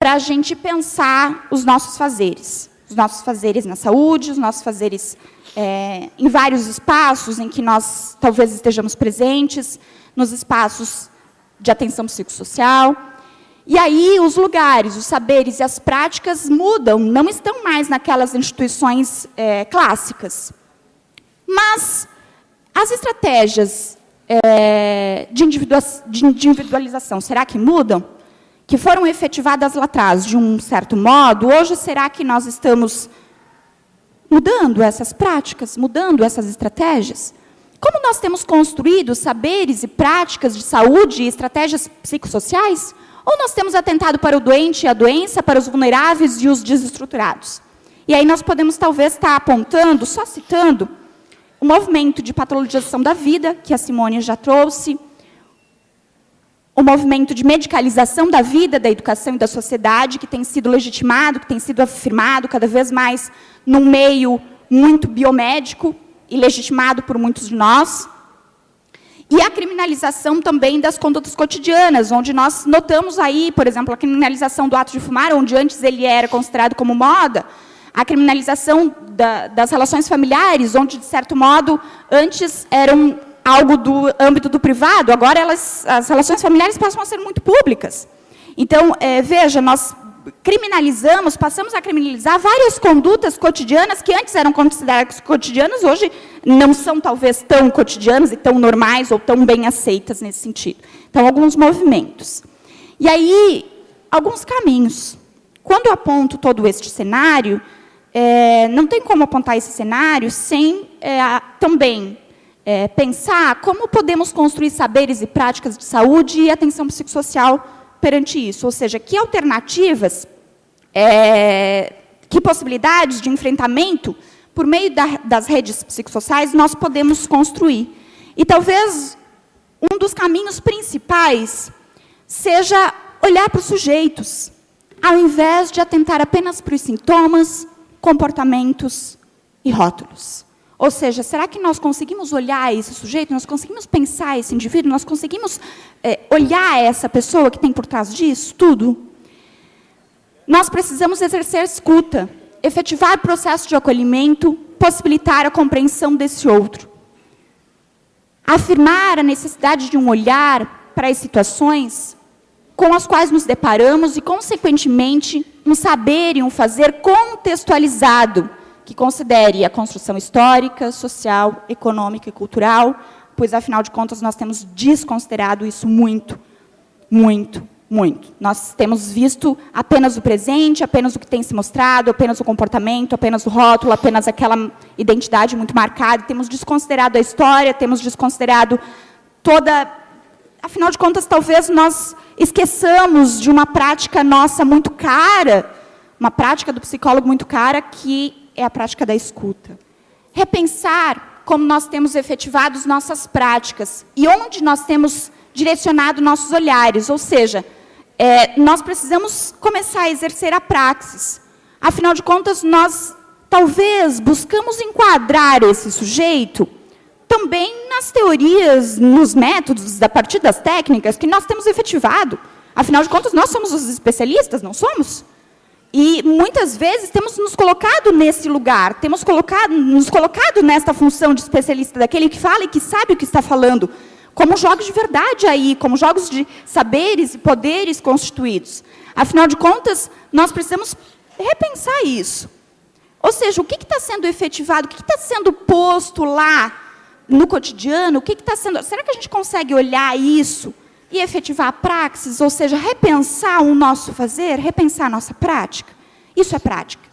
para a gente pensar os nossos fazeres na saúde, os nossos fazeres em vários espaços em que nós talvez estejamos presentes, nos espaços de atenção psicossocial. E aí os lugares, os saberes e as práticas mudam, não estão mais naquelas instituições clássicas. Mas as estratégias de individualização, será que mudam? Que foram efetivadas lá atrás de um certo modo, hoje será que nós estamos mudando essas práticas, mudando essas estratégias? Como nós temos construído saberes e práticas de saúde e estratégias psicossociais? Ou nós temos atentado para o doente e a doença, para os vulneráveis e os desestruturados? E aí nós podemos talvez estar apontando, só citando, o movimento de patologização da vida, que a Simone já trouxe, o movimento de medicalização da vida, da educação e da sociedade, que tem sido legitimado, que tem sido afirmado cada vez mais num meio muito biomédico e legitimado por muitos de nós. E a criminalização também das condutas cotidianas, onde nós notamos aí, por exemplo, a criminalização do ato de fumar, onde antes ele era considerado como moda, a criminalização das relações familiares, onde, de certo modo, antes eram algo do âmbito do privado, agora as relações familiares passam a ser muito públicas. Então, veja, nós passamos a criminalizar várias condutas cotidianas que antes eram consideradas cotidianas, hoje não são talvez tão cotidianas e tão normais ou tão bem aceitas nesse sentido. Então, alguns movimentos. E aí, alguns caminhos. Quando eu aponto todo este cenário, não tem como apontar esse cenário sem também pensar como podemos construir saberes e práticas de saúde e atenção psicossocial perante isso, ou seja, que alternativas, que possibilidades de enfrentamento por meio das redes psicossociais nós podemos construir. E talvez um dos caminhos principais seja olhar para os sujeitos, ao invés de atentar apenas para os sintomas, comportamentos e rótulos. Ou seja, será que nós conseguimos olhar esse sujeito, nós conseguimos pensar esse indivíduo, nós conseguimos olhar essa pessoa que tem por trás disso tudo? Nós precisamos exercer escuta, efetivar o processo de acolhimento, possibilitar a compreensão desse outro. Afirmar a necessidade de um olhar para as situações com as quais nos deparamos e, consequentemente, um saber e um fazer contextualizado, que considere a construção histórica, social, econômica e cultural, pois, afinal de contas, nós temos desconsiderado isso muito, muito, muito. Nós temos visto apenas o presente, apenas o que tem se mostrado, apenas o comportamento, apenas o rótulo, apenas aquela identidade muito marcada, temos desconsiderado a história, temos desconsiderado toda... Afinal de contas, talvez nós esqueçamos de uma prática nossa muito cara, uma prática do psicólogo muito cara, que é a prática da escuta. Repensar como nós temos efetivado as nossas práticas e onde nós temos direcionado nossos olhares, ou seja, nós precisamos começar a exercer a praxis. Afinal de contas, nós talvez buscamos enquadrar esse sujeito também nas teorias, nos métodos, a partir das técnicas que nós temos efetivado. Afinal de contas, nós somos os especialistas, não somos? E, muitas vezes, temos nos colocado nesse lugar, temos nos colocado nesta função de especialista, daquele que fala e que sabe o que está falando, como jogos de verdade aí, como jogos de saberes e poderes constituídos. Afinal de contas, nós precisamos repensar isso. Ou seja, o que está sendo efetivado, o que está sendo posto lá no cotidiano, o que está sendo... Será que a gente consegue olhar isso e efetivar a praxis, ou seja, repensar o nosso fazer, repensar a nossa prática? Isso é prática,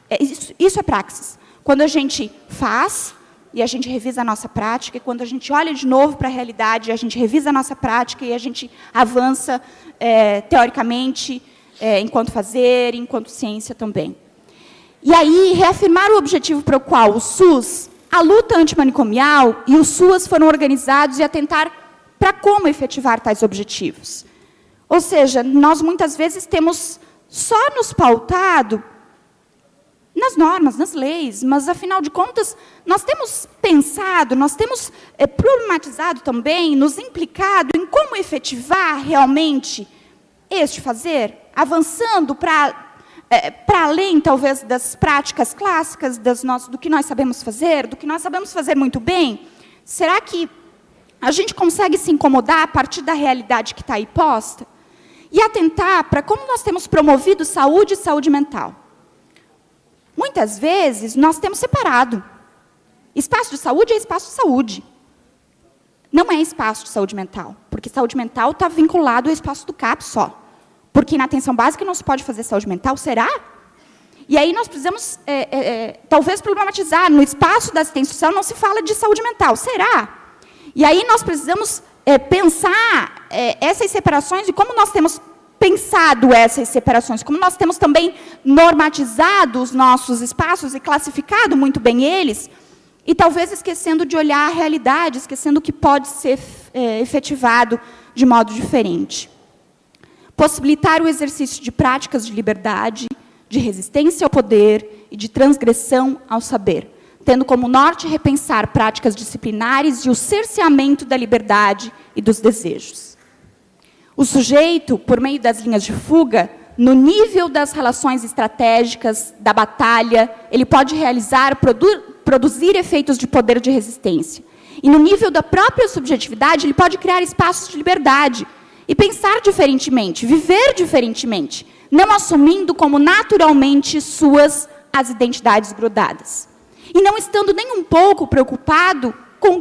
isso é praxis. Quando a gente faz e a gente revisa a nossa prática, e quando a gente olha de novo para a realidade, a gente revisa a nossa prática e a gente avança teoricamente, enquanto fazer, enquanto ciência também. E aí, reafirmar o objetivo para o qual o SUS, a luta antimanicomial e o SUAS foram organizados e atentar para como efetivar tais objetivos. Ou seja, nós muitas vezes temos só nos pautado nas normas, nas leis, mas, afinal de contas, nós temos pensado, nós temos problematizado também, nos implicado em como efetivar realmente este fazer. avançando para além, talvez, das práticas clássicas, do que nós sabemos fazer, do que nós sabemos fazer muito bem? Será que a gente consegue se incomodar a partir da realidade que está aí posta? E atentar para como nós temos promovido saúde e saúde mental. Muitas vezes, nós temos separado. Espaço de saúde é espaço de saúde. Não é espaço de saúde mental, porque saúde mental está vinculado ao espaço do CAPS só. Porque na atenção básica não se pode fazer saúde mental, será? E aí nós precisamos, talvez, problematizar. No espaço da assistência social não se fala de saúde mental, será? E aí nós precisamos pensar essas separações e como nós temos pensado essas separações, como nós temos também normatizado os nossos espaços e classificado muito bem eles, e talvez esquecendo de olhar a realidade, esquecendo o que pode ser efetivado de modo diferente. Possibilitar o exercício de práticas de liberdade, de resistência ao poder e de transgressão ao saber, tendo como norte repensar práticas disciplinares e o cerceamento da liberdade e dos desejos. O sujeito, por meio das linhas de fuga, no nível das relações estratégicas, da batalha, ele pode realizar, produzir efeitos de poder de resistência. E no nível da própria subjetividade, ele pode criar espaços de liberdade e pensar diferentemente, viver diferentemente, não assumindo como naturalmente as identidades grudadas. E não estando nem um pouco preocupado com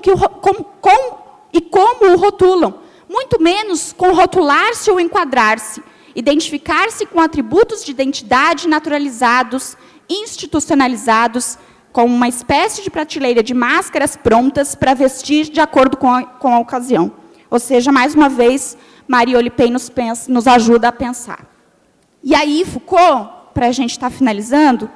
como o rotulam, muito menos com rotular-se ou enquadrar-se, identificar-se com atributos de identidade naturalizados, institucionalizados, com uma espécie de prateleira de máscaras prontas para vestir de acordo com a ocasião. Ou seja, mais uma vez, Mariole Pey nos ajuda a pensar. E aí, Foucault, para a gente estar finalizando,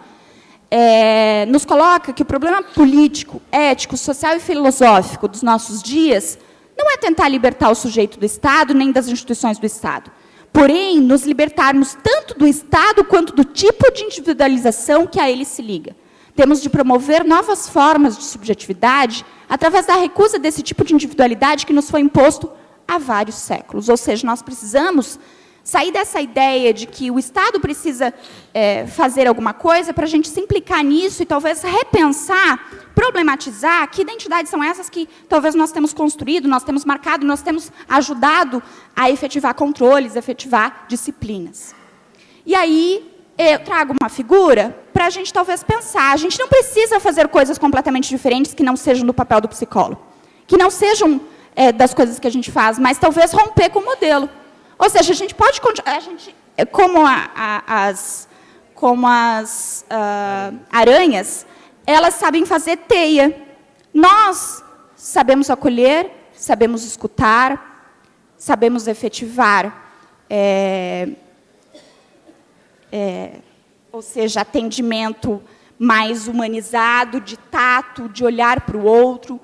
nos coloca que o problema político, ético, social e filosófico dos nossos dias não é tentar libertar o sujeito do Estado, nem das instituições do Estado. Porém, nos libertarmos tanto do Estado quanto do tipo de individualização que a ele se liga. Temos de promover novas formas de subjetividade através da recusa desse tipo de individualidade que nos foi imposto há vários séculos. Ou seja, nós precisamos sair dessa ideia de que o Estado precisa fazer alguma coisa para a gente se implicar nisso e talvez repensar, problematizar que identidades são essas que talvez nós temos construído, nós temos marcado, nós temos ajudado a efetivar controles, efetivar disciplinas. E aí, eu trago uma figura para a gente talvez pensar. A gente não precisa fazer coisas completamente diferentes que não sejam do papel do psicólogo, que não sejam das coisas que a gente faz, mas talvez romper com o modelo. Ou seja, a gente pode, como as aranhas, elas sabem fazer teia. Nós sabemos acolher, sabemos escutar, sabemos efetivar, ou seja, atendimento mais humanizado, de tato, de olhar para o outro.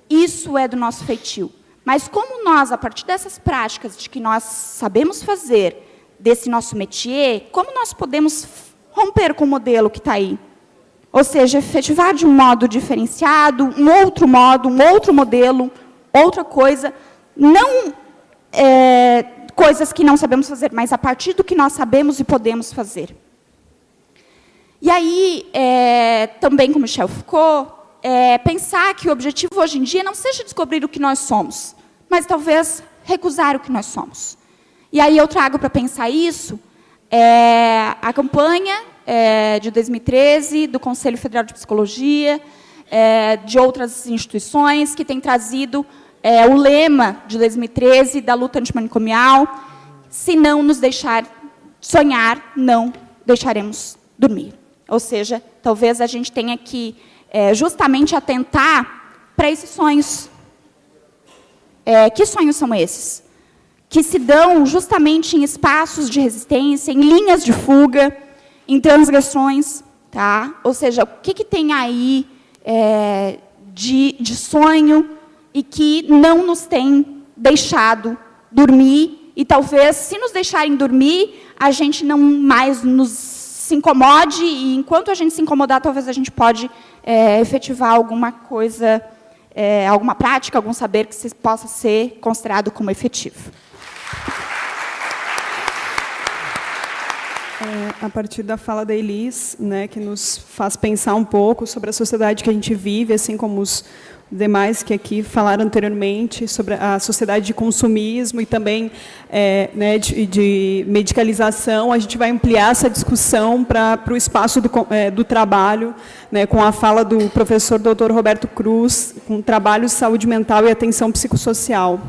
Isso é do nosso feitio. Mas como nós, a partir dessas práticas de que nós sabemos fazer, desse nosso métier, como nós podemos romper com o modelo que está aí? Ou seja, efetivar de um modo diferenciado, um outro modo, um outro modelo, outra coisa, não coisas que não sabemos fazer, mas a partir do que nós sabemos e podemos fazer. E aí, também com Michel Foucault, pensar que o objetivo hoje em dia não seja descobrir o que nós somos, mas talvez recusar o que nós somos. E aí eu trago para pensar isso a campanha de 2013 do Conselho Federal de Psicologia, de outras instituições que têm trazido o lema de 2013 da luta antimanicomial: se não nos deixar sonhar, não deixaremos dormir. Ou seja, talvez a gente tenha que justamente atentar para esses sonhos. Que sonhos são esses? Que se dão justamente em espaços de resistência, em linhas de fuga, em transgressões. Tá? Ou seja, o que tem aí de sonho e que não nos tem deixado dormir, e talvez, se nos deixarem dormir, a gente não mais se incomode, e enquanto a gente se incomodar, talvez a gente pode efetivar alguma coisa, alguma prática, algum saber que possa ser considerado como efetivo. a partir da fala da Elis, né, que nos faz pensar um pouco sobre a sociedade que a gente vive, assim como os demais que aqui falaram anteriormente, sobre a sociedade de consumismo e também né, de medicalização. A gente vai ampliar essa discussão para o espaço do trabalho, né, com a fala do professor Dr. Roberto Cruz, com trabalho de saúde mental e atenção psicossocial.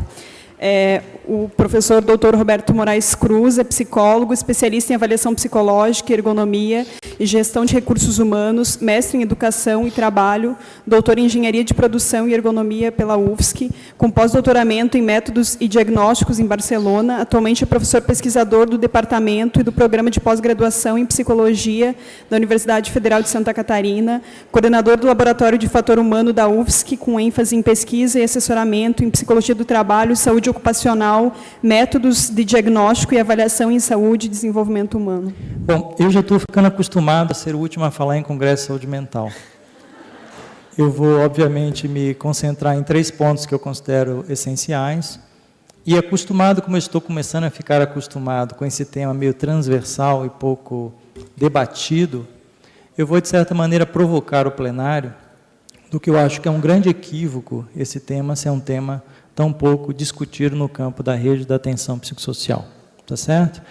O professor Dr. Roberto Moraes Cruz é psicólogo, especialista em avaliação psicológica, ergonomia e gestão de recursos humanos, mestre em educação e trabalho, doutor em engenharia de produção e ergonomia pela UFSC, com pós-doutoramento em métodos e diagnósticos em Barcelona. Atualmente é professor pesquisador do departamento e do programa de pós-graduação em psicologia da Universidade Federal de Santa Catarina, coordenador do laboratório de fator humano da UFSC, com ênfase em pesquisa e assessoramento em psicologia do trabalho, saúde ocupacional, métodos de diagnóstico e avaliação em saúde e desenvolvimento humano. Bom, eu já estou ficando acostumado a ser o último a falar em congresso de saúde mental. Eu vou, obviamente, me concentrar em 3 pontos que eu considero essenciais. E acostumado, como eu estou começando a ficar acostumado com esse tema meio transversal e pouco debatido, eu vou, de certa maneira, provocar o plenário do que eu acho que é um grande equívoco esse tema ser um tema tão pouco discutido no campo da rede da atenção psicossocial. Tá certo?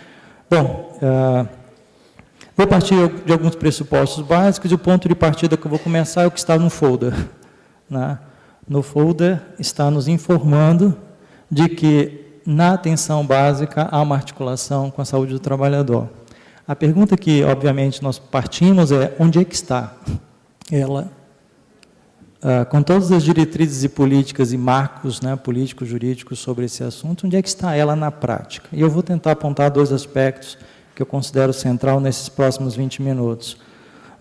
Bom, vou partir de alguns pressupostos básicos e o ponto de partida que eu vou começar é o que está no folder. Né? No folder está nos informando de que na atenção básica há uma articulação com a saúde do trabalhador. A pergunta que, obviamente, nós partimos é: onde é que está ela? Com todas as diretrizes e políticas e marcos, né, políticos, jurídicos sobre esse assunto, onde é que está ela na prática? E eu vou tentar apontar 2 aspectos que eu considero central nesses próximos 20 minutos.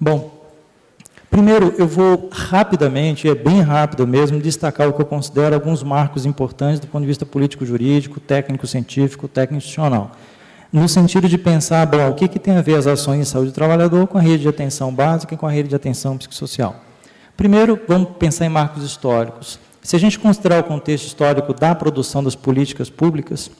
Bom, primeiro eu vou rapidamente, é bem rápido mesmo, destacar o que eu considero alguns marcos importantes do ponto de vista político-jurídico, técnico-científico, técnico-institucional. No sentido de pensar, bom, o que tem a ver as ações em saúde do trabalhador com a rede de atenção básica e com a rede de atenção psicossocial. Primeiro, vamos pensar em marcos históricos. Se a gente considerar o contexto histórico da produção das políticas públicas,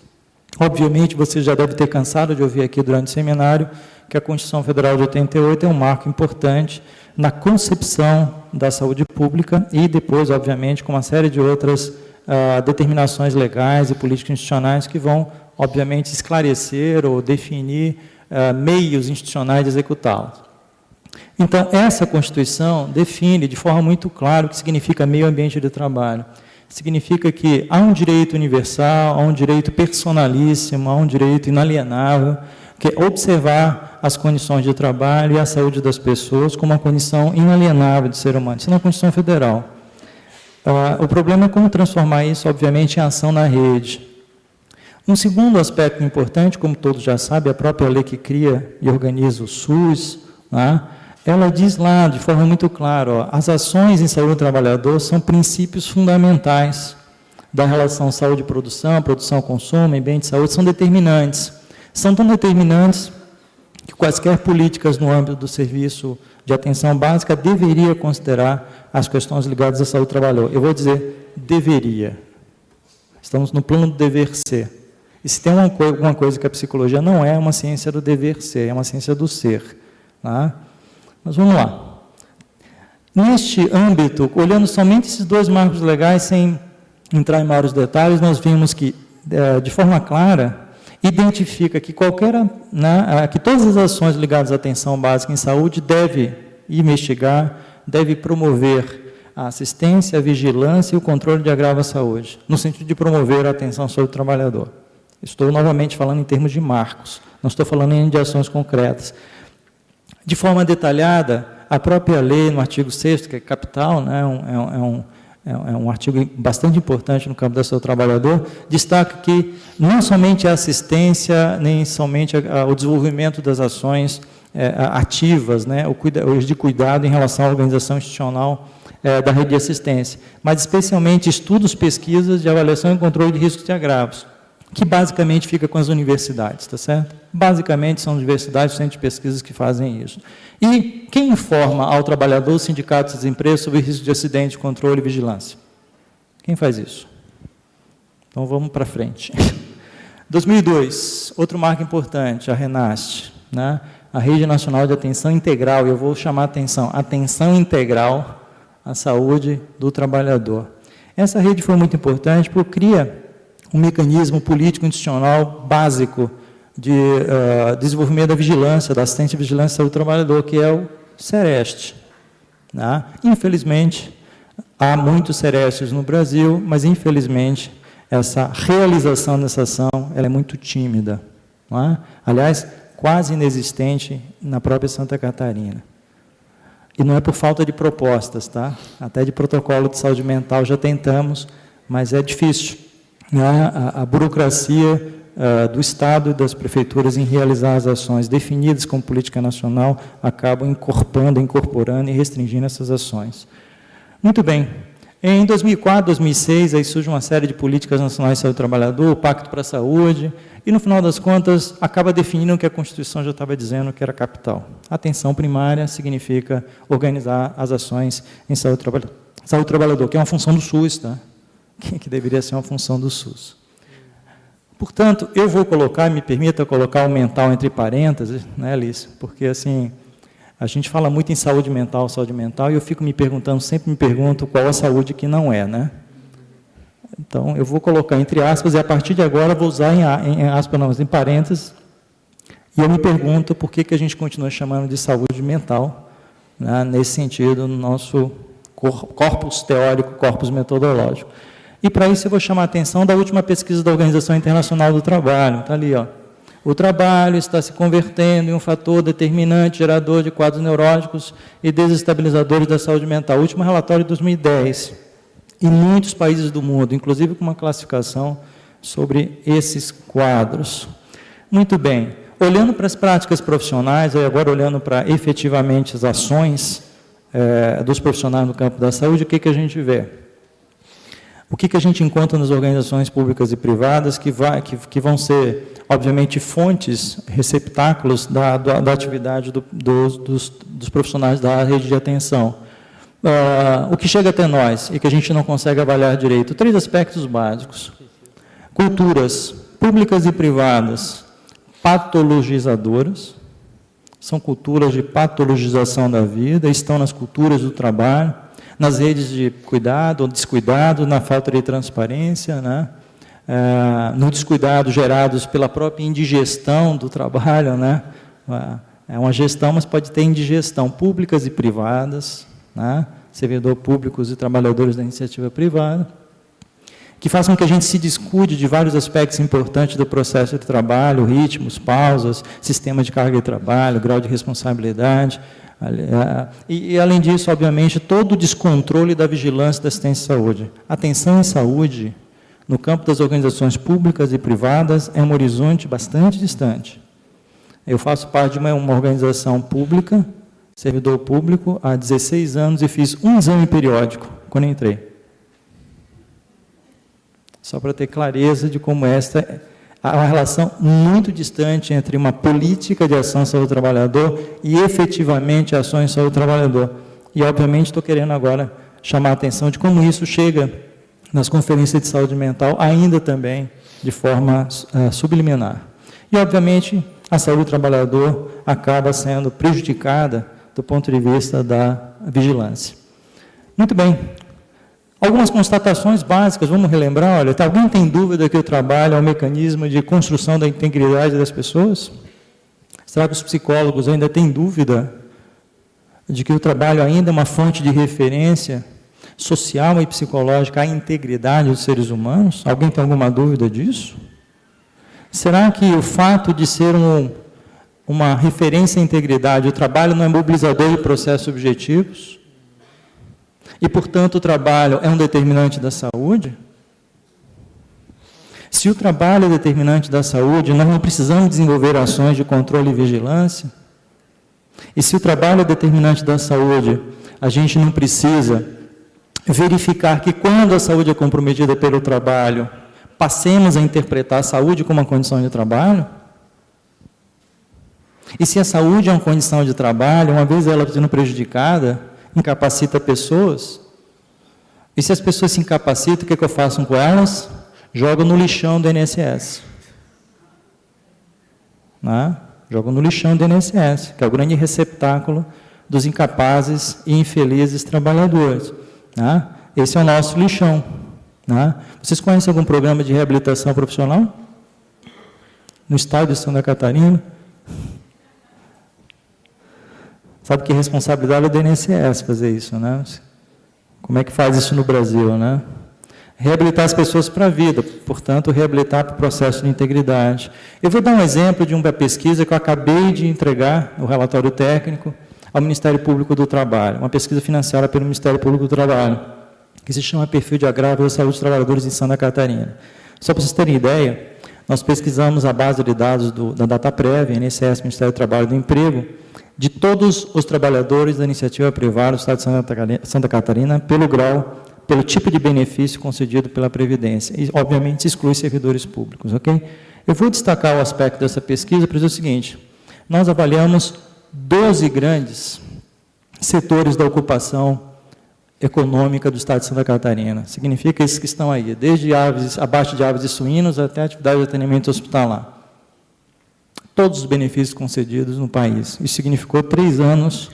obviamente você já deve ter cansado de ouvir aqui durante o seminário que a Constituição Federal de 88 é um marco importante na concepção da saúde pública e depois, obviamente, com uma série de outras determinações legais e políticas institucionais que vão, obviamente, esclarecer ou definir meios institucionais de executá-las. Então, essa Constituição define de forma muito clara o que significa meio ambiente de trabalho. Significa que há um direito universal, há um direito personalíssimo, há um direito inalienável, que é observar as condições de trabalho e a saúde das pessoas como uma condição inalienável do ser humano. Isso é na Constituição Federal. O problema é como transformar isso, obviamente, em ação na rede. Um segundo aspecto importante, como todos já sabem, a própria lei que cria e organiza o SUS, né? Ela diz lá, de forma muito clara, ó, as ações em saúde do trabalhador são princípios fundamentais da relação saúde-produção, produção-consumo, em bem de saúde, são determinantes. São tão determinantes que quaisquer políticas no âmbito do serviço de atenção básica deveria considerar as questões ligadas à saúde do trabalhador. Eu vou dizer deveria. Estamos no plano do dever ser. E se tem alguma coisa que a psicologia não é uma ciência do dever ser, é uma ciência do ser. Tá? Mas vamos lá. Neste âmbito, olhando somente esses 2 marcos legais, sem entrar em maiores detalhes, nós vimos que, de forma clara, identifica que que todas as ações ligadas à atenção básica em saúde deve investigar, deve promover a assistência, a vigilância e o controle de agravo à saúde, no sentido de promover a atenção sobre o trabalhador. Estou novamente falando em termos de marcos, não estou falando em de ações concretas. De forma detalhada, a própria lei, no artigo 6º, que é capital, né, é um artigo bastante importante no campo da saúde do trabalhador, destaca que não somente a assistência, nem somente o desenvolvimento das ações ativas, né, os de cuidado em relação à organização institucional da rede de assistência, mas especialmente estudos, pesquisas de avaliação e controle de riscos de agravos, que basicamente fica com as universidades, tá certo? Basicamente são universidades, centros de pesquisas que fazem isso. E quem informa ao trabalhador, os sindicatos e as empresas sobre risco de acidente, controle e vigilância? Quem faz isso? Então vamos para frente. 2002, outro marco importante, a RENAST, né? a Rede Nacional de Atenção Integral, e eu vou chamar atenção integral à saúde do trabalhador. Essa rede foi muito importante porque cria um mecanismo político institucional básico de desenvolvimento da vigilância, da assistência e vigilância do trabalhador, que é o SEREST. Né? Infelizmente, há muitos SERESTs no Brasil, mas, infelizmente, essa realização dessa ação ela é muito tímida. Não é? Aliás, quase inexistente na própria Santa Catarina. E não é por falta de propostas, tá? Até de protocolo de saúde mental já tentamos, mas é difícil. Né? A burocracia do Estado e das prefeituras em realizar as ações definidas como política nacional acabam incorporando e restringindo essas ações. Muito bem. Em 2004, 2006, aí surge uma série de políticas nacionais de saúde do trabalhador, o Pacto para a Saúde, e, no final das contas, acaba definindo o que a Constituição já estava dizendo que era capital. Atenção primária significa organizar as ações em saúde do trabalhador, que é uma função do SUS, tá? Que deveria ser uma função do SUS. Portanto, eu vou colocar, me permita colocar o mental entre parênteses, né, Alice? Porque, assim, a gente fala muito em saúde mental, e eu fico me perguntando, sempre me pergunto qual a saúde que não é, né? Então, eu vou colocar entre aspas, e a partir de agora vou usar em aspas, não, em parênteses, e eu me pergunto por que a gente continua chamando de saúde mental, né, nesse sentido, no nosso corpus teórico, corpus metodológico. E, para isso, eu vou chamar a atenção da última pesquisa da Organização Internacional do Trabalho. Está ali, ó. O trabalho está se convertendo em um fator determinante, gerador de quadros neuróticos e desestabilizadores da saúde mental. O último relatório de 2010. Em muitos países do mundo, inclusive com uma classificação sobre esses quadros. Muito bem. Olhando para as práticas profissionais, e agora olhando para efetivamente as ações dos profissionais no campo da saúde, o que a gente vê? O que a gente encontra nas organizações públicas e privadas que vão ser, obviamente, fontes, receptáculos da atividade dos profissionais da rede de atenção? O que chega até nós e que a gente não consegue avaliar direito? 3 aspectos básicos. Culturas públicas e privadas patologizadoras, são culturas de patologização da vida, estão nas culturas do trabalho, nas redes de cuidado ou descuidado, na falta de transparência, né? No descuidado gerados pela própria indigestão do trabalho, né? É uma gestão, mas pode ter indigestão, públicas e privadas, né? Servidor públicos e trabalhadores da iniciativa privada, que façam com que a gente se descuide de vários aspectos importantes do processo de trabalho, ritmos, pausas, sistema de carga de trabalho, grau de responsabilidade. E, além disso, obviamente, todo o descontrole da vigilância da assistência à saúde. Atenção em saúde, no campo das organizações públicas e privadas, é um horizonte bastante distante. Eu faço parte de uma organização pública, servidor público, há 16 anos, e fiz um exame periódico, quando entrei. Só para ter clareza de como há uma relação muito distante entre uma política de ação em saúde do trabalhador e, efetivamente, ações em saúde do trabalhador. E, obviamente, estou querendo agora chamar a atenção de como isso chega nas conferências de saúde mental, ainda também de forma subliminar. E, obviamente, a saúde do trabalhador acaba sendo prejudicada do ponto de vista da vigilância. Muito bem. Algumas constatações básicas, vamos relembrar, olha, alguém tem dúvida que o trabalho é um mecanismo de construção da integridade das pessoas? Será que os psicólogos ainda têm dúvida de que o trabalho ainda é uma fonte de referência social e psicológica à integridade dos seres humanos? Alguém tem alguma dúvida disso? Será que o fato de ser uma referência à integridade, o trabalho não é mobilizador de processos objetivos? E, portanto, o trabalho é um determinante da saúde? Se o trabalho é determinante da saúde, nós não precisamos desenvolver ações de controle e vigilância? E se o trabalho é determinante da saúde, a gente não precisa verificar que, quando a saúde é comprometida pelo trabalho, passemos a interpretar a saúde como uma condição de trabalho? E se a saúde é uma condição de trabalho, uma vez ela sendo prejudicada, incapacita pessoas, e se as pessoas se incapacitam, o que eu faço com elas? Jogo no lixão do INSS. Né? Jogam no lixão do INSS, que é o grande receptáculo dos incapazes e infelizes trabalhadores. Né? Esse é o nosso lixão. Né? Vocês conhecem algum programa de reabilitação profissional? No estado de Santa Catarina? Sabe que responsabilidade é do INSS fazer isso, né? Como é que faz isso no Brasil, né? Reabilitar as pessoas para a vida, portanto, reabilitar para o processo de integridade. Eu vou dar um exemplo de uma pesquisa que eu acabei de entregar, o relatório técnico, ao Ministério Público do Trabalho, uma pesquisa financiada pelo Ministério Público do Trabalho, que se chama Perfil de Agravio à Saúde dos Trabalhadores em Santa Catarina. Só para vocês terem ideia, nós pesquisamos a base de dados da Dataprev, INSS, Ministério do Trabalho e do Emprego, de todos os trabalhadores da iniciativa privada do Estado de Santa Catarina, pelo grau, pelo tipo de benefício concedido pela Previdência. E, obviamente, se exclui servidores públicos, ok? Eu vou destacar o aspecto dessa pesquisa para dizer o seguinte: nós avaliamos 12 grandes setores da ocupação econômica do Estado de Santa Catarina. Significa esses que estão aí, desde aves, abaixo de aves e suínos até atividade de atendimento hospitalar. Todos os benefícios concedidos no país. Isso significou 3 anos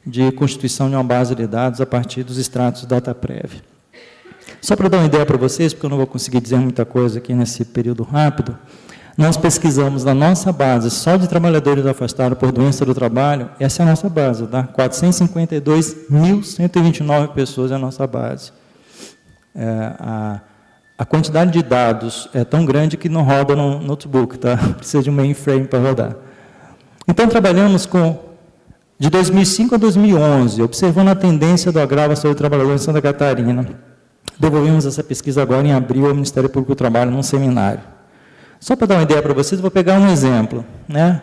de constituição de uma base de dados a partir dos extratos Dataprev. Só para dar uma ideia para vocês, porque eu não vou conseguir dizer muita coisa aqui nesse período rápido, nós pesquisamos na nossa base, só de trabalhadores afastados por doença do trabalho, essa é a nossa base, tá? 452.129 pessoas é a nossa base. A quantidade de dados é tão grande que não roda no notebook, tá? Precisa de um mainframe para rodar. Então, trabalhamos de 2005 a 2011, observando a tendência do agravo à saúde do trabalhador em Santa Catarina. Devolvemos essa pesquisa agora em abril ao Ministério Público do Trabalho, num seminário. Só para dar uma ideia para vocês, vou pegar um exemplo. Né?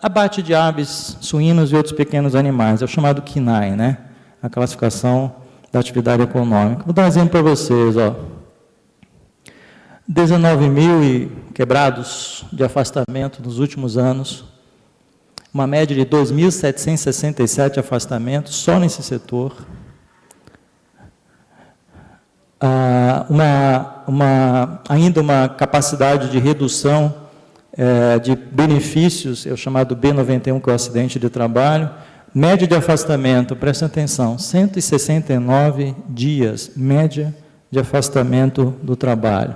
Abate de aves, suínos e outros pequenos animais, é o chamado KINAI, né? A classificação da atividade econômica. Vou dar um exemplo para vocês. 19 mil e quebrados de afastamento nos últimos anos, uma média de 2.767 afastamentos só nesse setor. Ainda uma capacidade de redução de benefícios, é o chamado B91, que é o acidente de trabalho. Média de afastamento, presta atenção, 169 dias, média de afastamento do trabalho.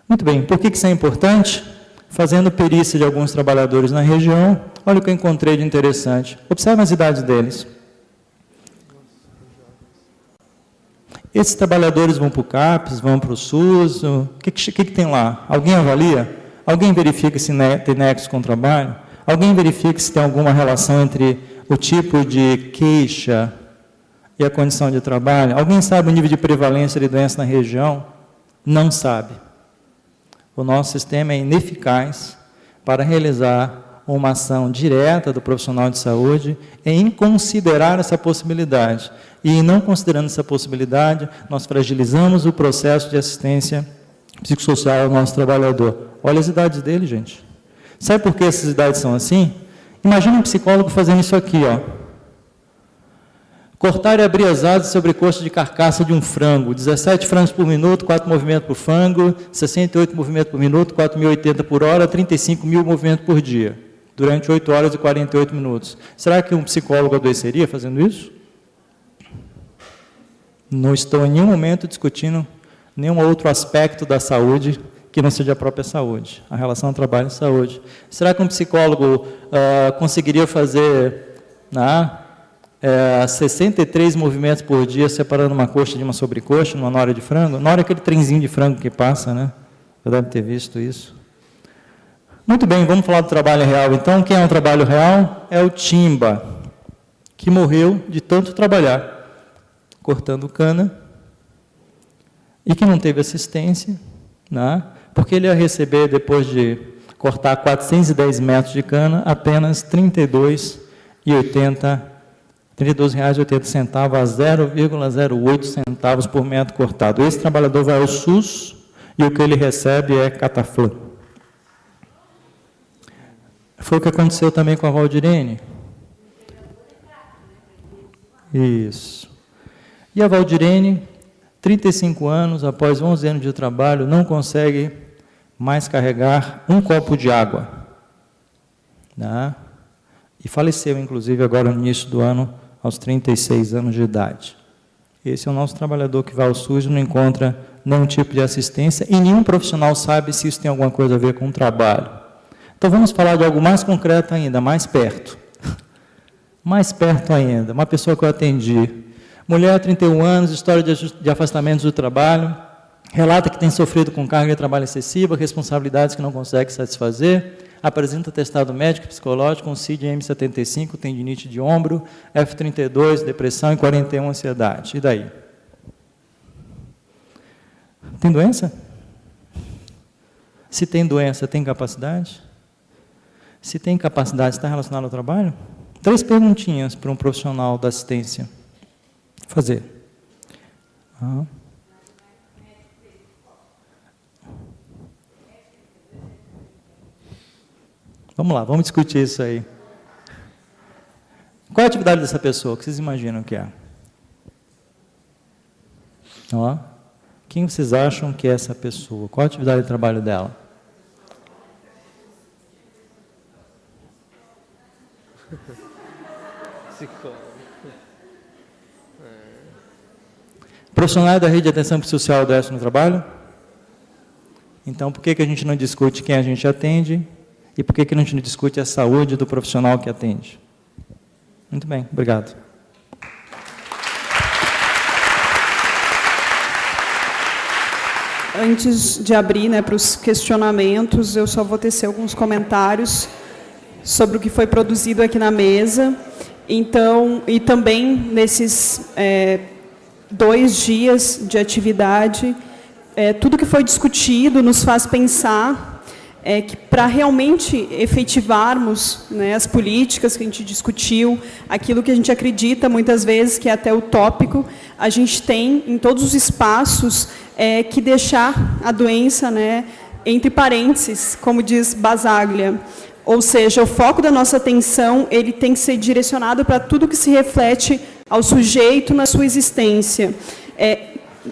Muito bem, por que isso é importante? Fazendo perícia de alguns trabalhadores na região, olha o que eu encontrei de interessante. Observe as idades deles. Esses trabalhadores vão para o CAPES, vão para o SUS, o que tem lá? Alguém avalia? Alguém verifica se tem nexo com o trabalho? Alguém verifica se tem alguma relação entre o tipo de queixa e a condição de trabalho? Alguém sabe o nível de prevalência de doença na região? Não sabe. O nosso sistema é ineficaz para realizar uma ação direta do profissional de saúde em considerar essa possibilidade. E, não considerando essa possibilidade, nós fragilizamos o processo de assistência psicossocial ao nosso trabalhador. Olha as idades dele, gente. Sabe por que essas idades são assim? Imagina um psicólogo fazendo isso aqui, Cortar e abrir as asas sobre coxa de carcaça de um frango, 17 frangos por minuto, 4 movimentos por frango, 68 movimentos por minuto, 4.080 por hora, 35.000 movimentos por dia, durante 8 horas e 48 minutos. Será que um psicólogo adoeceria fazendo isso? Não estou em nenhum momento discutindo nenhum outro aspecto da saúde que não seja a própria saúde, a relação trabalho e saúde. Será que um psicólogo conseguiria fazer 63 movimentos por dia, separando uma coxa de uma sobrecoxa, numa nora de frango? Nora é aquele trenzinho de frango que passa, né? Você deve ter visto isso. Muito bem, vamos falar do trabalho real. Então, quem é um trabalho real? É o Timba, que morreu de tanto trabalhar, cortando cana, e que não teve assistência, porque ele ia receber, depois de cortar 410 metros de cana, apenas R$ 32,80 a 0,08 centavos por metro cortado. Esse trabalhador vai ao SUS e o que ele recebe é cataflã. Foi o que aconteceu também com a Valdirene. Isso. E a Valdirene, 35 anos, após 11 anos de trabalho, não consegue mais carregar um copo de água. né? E faleceu, inclusive, agora no início do ano, aos 36 anos de idade. Esse é o nosso trabalhador que vai ao SUS e não encontra nenhum tipo de assistência, e nenhum profissional sabe se isso tem alguma coisa a ver com o trabalho. Então, vamos falar de algo mais concreto ainda, mais perto. Mais perto ainda, uma pessoa que eu atendi. Mulher, 31 anos, história de afastamento do trabalho, relata que tem sofrido com carga de trabalho excessiva, responsabilidades que não consegue satisfazer, apresenta atestado médico e psicológico, um CID M75, tendinite de ombro, F32, depressão e 41, ansiedade. E daí? Tem doença? Se tem doença, tem capacidade? Se tem capacidade, está relacionado ao trabalho? 3 perguntinhas para um profissional da assistência fazer. Vamos lá, vamos discutir isso aí. Qual é a atividade dessa pessoa? O que vocês imaginam que é? Ó, quem vocês acham que é essa pessoa? Qual a atividade de trabalho dela? Profissionais da rede de atenção social dessa no trabalho? Então, por que a gente não discute quem a gente atende e por que a gente não discute a saúde do profissional que atende? Muito bem, obrigado. Antes de abrir, né, para os questionamentos, eu só vou tecer alguns comentários sobre o que foi produzido aqui na mesa. Então, e também nesses 2 dias de atividade, tudo que foi discutido nos faz pensar que para realmente efetivarmos, né, as políticas que a gente discutiu, aquilo que a gente acredita muitas vezes que é até utópico, a gente tem em todos os espaços que deixar a doença, né, entre parênteses, como diz Basaglia. Ou seja, o foco da nossa atenção ele tem que ser direcionado para tudo que se reflete ao sujeito na sua existência.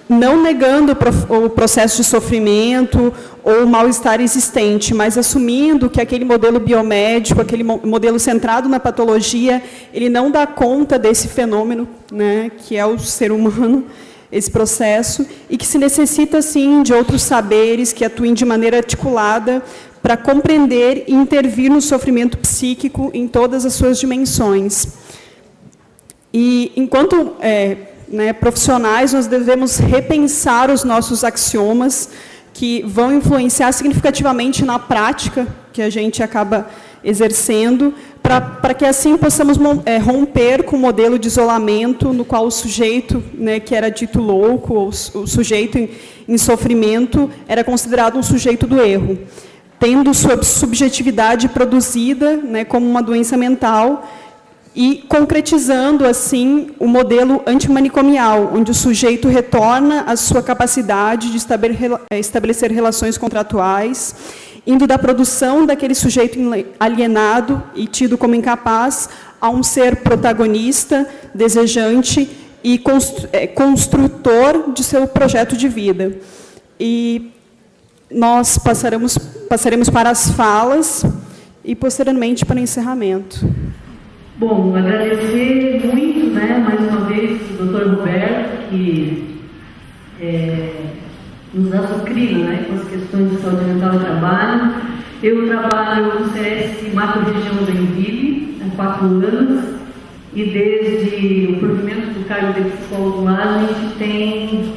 Não negando o processo de sofrimento ou o mal-estar existente, mas assumindo que aquele modelo biomédico, aquele modelo centrado na patologia, ele não dá conta desse fenômeno, né, que é o ser humano, esse processo, e que se necessita, sim, de outros saberes que atuem de maneira articulada para compreender e intervir no sofrimento psíquico em todas as suas dimensões. E, enquanto profissionais, nós devemos repensar os nossos axiomas que vão influenciar significativamente na prática que a gente acaba exercendo, para que assim possamos romper com o modelo de isolamento no qual o sujeito, né, que era dito louco, ou o sujeito em sofrimento, era considerado um sujeito do erro, tendo sua subjetividade produzida, né, como uma doença mental, e concretizando, assim, o modelo antimanicomial, onde o sujeito retorna à sua capacidade de estabelecer relações contratuais, indo da produção daquele sujeito alienado e tido como incapaz a um ser protagonista, desejante e construtor de seu projeto de vida. E nós passaremos para as falas e, posteriormente, para o encerramento. Bom, agradecer muito, né, mais uma vez, o Dr. Roberto, que nos açucrina, né, com as questões de saúde mental e trabalho. Eu trabalho no CS Macro-Região Joinville há 4 anos, e desde o provimento do cargo de psicólogo lá, a gente tem